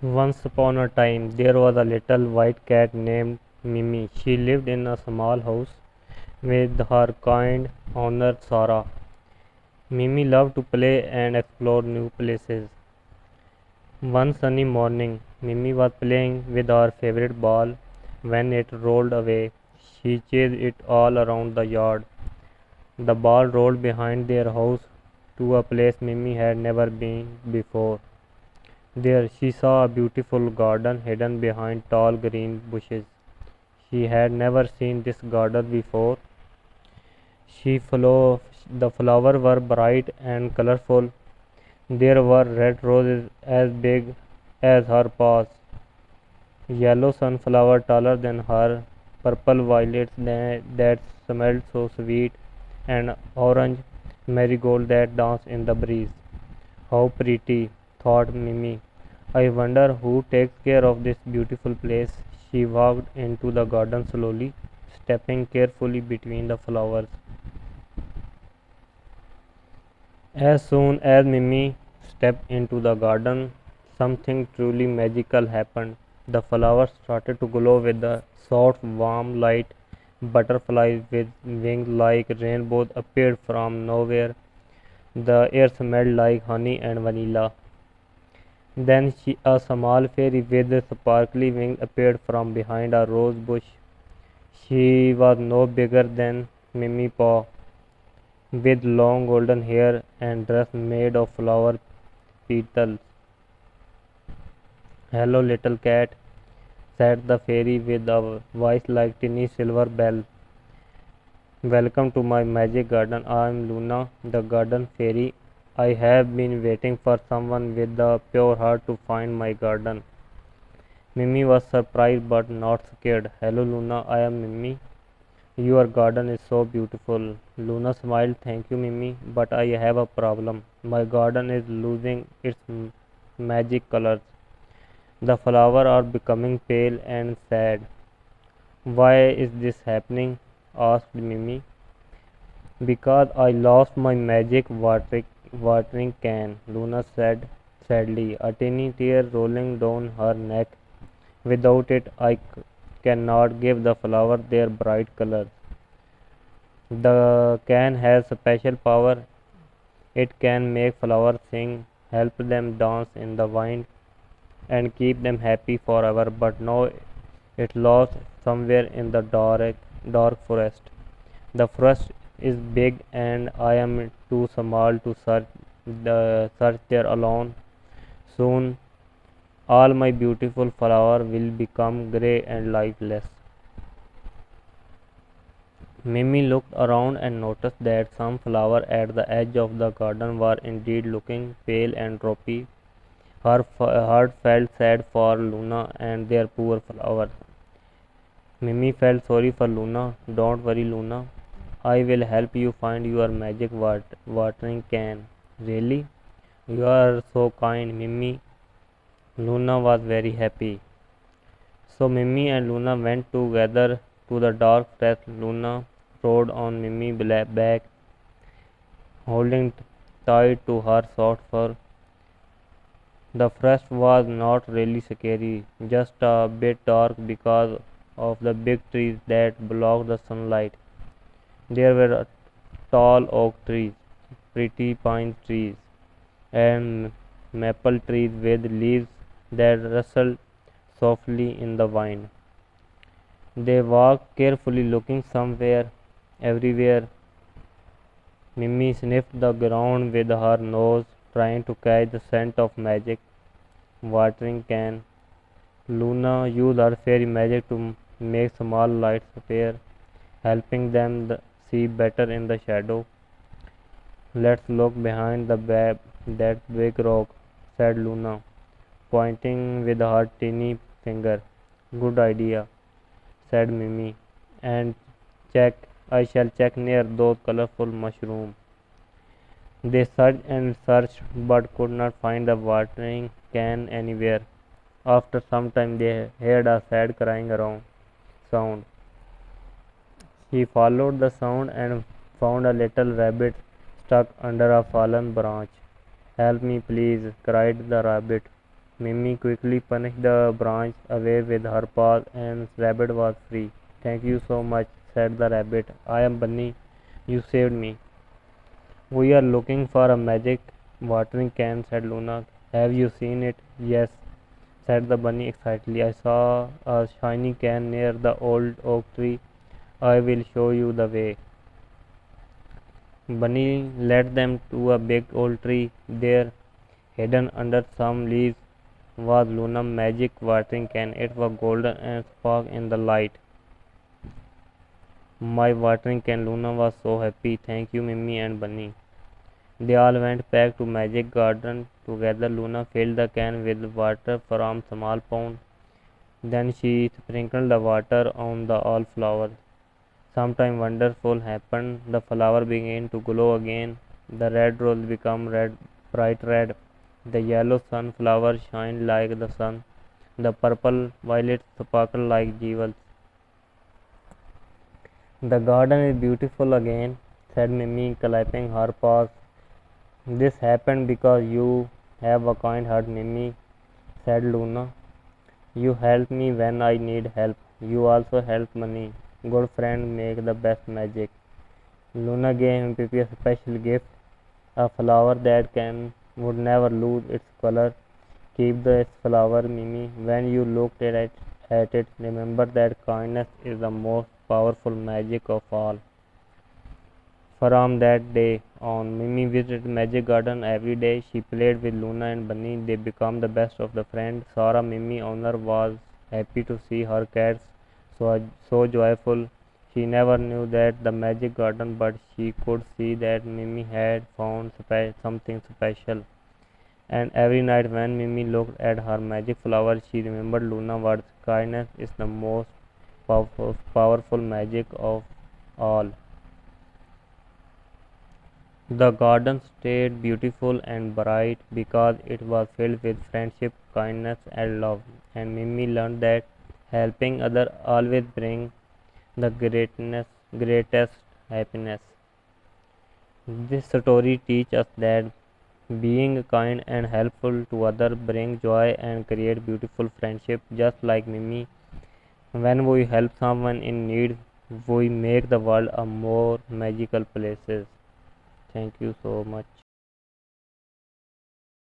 Once upon a time, there was a little white cat named Mimi. She lived in a small house with her kind owner Sarah. Mimi loved to play and explore new places. One sunny morning, Mimi was playing with her favorite ball when it rolled away. She chased it all around the yard. The ball rolled behind their house to a place Mimi had never been before. There she saw a beautiful garden hidden behind tall green bushes. She had never seen this garden before. The flowers were bright and colorful. There were red roses as big as her paws, yellow sunflower taller than her, purple violets that smelled so sweet, and orange marigold that danced in the breeze. How pretty, thought Mimi. I wonder who takes care of this beautiful place. She walked into the garden slowly, stepping carefully between the flowers. As soon as Mimi stepped into the garden, something truly magical happened. The flowers started to glow with the soft, warm light. Butterflies with wings like rainbows appeared from nowhere. The air smelled like honey and vanilla. Then a small fairy with sparkly wings appeared from behind a rose bush. She was no bigger than Mimi Paw, with long golden hair and dress made of flower petals. "Hello, little cat," said the fairy with a voice like tiny silver bell. "Welcome to my magic garden. I am Luna, the garden fairy. I have been waiting for someone with a pure heart to find my garden." Mimi was surprised but not scared. "Hello, Luna. I am Mimi. Your garden is so beautiful." Luna smiled. "Thank you, Mimi, but I have a problem. My garden is losing its magic colors. The flowers are becoming pale and sad." "Why is this happening?" asked Mimi. "Because I lost my magic watering can," Luna said sadly, a tiny tear rolling down her neck. "Without it, I cannot give the flowers their bright colors. The can has special power. It can make flowers sing, help them dance in the wind, and keep them happy forever. But now it's lost somewhere in the dark forest. The forest is big, and I am too small to search there alone. Soon, all my beautiful flowers will become gray and lifeless." Mimi looked around and noticed that some flowers at the edge of the garden were indeed looking pale and droopy. Her heart felt sad for Luna and their poor flowers. Mimi felt sorry for Luna. "Don't worry, Luna. I will help you find your magic watering can." "Really? You are so kind, Mimi." Luna was very happy. So Mimi and Luna went together to the dark forest. Luna rode on Mimi's back, holding tight to her soft fur. The forest was not really scary, just a bit dark because of the big trees that blocked the sunlight. There were tall oak trees, pretty pine trees, and maple trees with leaves that rustled softly in the wind. They walked carefully, looking somewhere, everywhere. Mimi sniffed the ground with her nose, trying to catch the scent of magic watering can. Luna used her fairy magic to make small lights appear, helping them see better in the shadow. "Let's look behind that big rock," said Luna, pointing with her tiny finger. "Good idea," said Mimi, "and check. I shall check near those colorful mushrooms." They searched and searched but could not find the watering can anywhere. After some time they heard a sad crying around sound. He followed the sound and found a little rabbit stuck under a fallen branch. "Help me, please," cried the rabbit. Mimi quickly punched the branch away with her paws and rabbit was free. Thank you so much, said the rabbit. I am Bunny. You saved me. We are looking for a magic watering can, said Luna. Have you seen it? Yes, said the bunny excitedly. I saw a shiny can near the old oak tree. I will show you the way. Bunny led them to a big old tree. There, hidden under some leaves, was Luna's magic watering can. It was golden and sparkled in the light. My watering can, Luna was so happy. Thank you, Mimi and Bunny. They all went back to Magic Garden together. Luna filled the can with water from small pond. Then she sprinkled the water on the all flowers. Sometime wonderful happened. The flower began to glow again. The red rose became red, bright red. The yellow sunflower shined like the sun. The purple violets sparkled like jewels. The garden is beautiful again, said Mimi, clapping her paws. This happened because you have a kind heart, Mimi, said Luna. You help me when I need help. You also help money. Good friends make the best magic. Luna gave him Pippi a special gift, a flower that can would never lose its color. Keep this flower, Mimi. When you look at it, remember that kindness is the most powerful magic of all. From that day on, Mimi visited Magic Garden every day. She played with Luna and Bunny. They became the best of the friends. Sarah, Mimi owner, was happy to see her cats so joyful. She never knew that the Magic Garden, but she could see that Mimi had found something special. And every night when Mimi looked at her magic flower, she remembered Luna's words. Kindness is the most powerful magic of all. The garden stayed beautiful and bright because it was filled with friendship, kindness, and love. And Mimi learned that helping others always brings the greatest happiness. This story teaches us that being kind and helpful to others brings joy and create beautiful friendship. Just like Mimi, when we help someone in need, we make the world a more magical place. Thank you so much.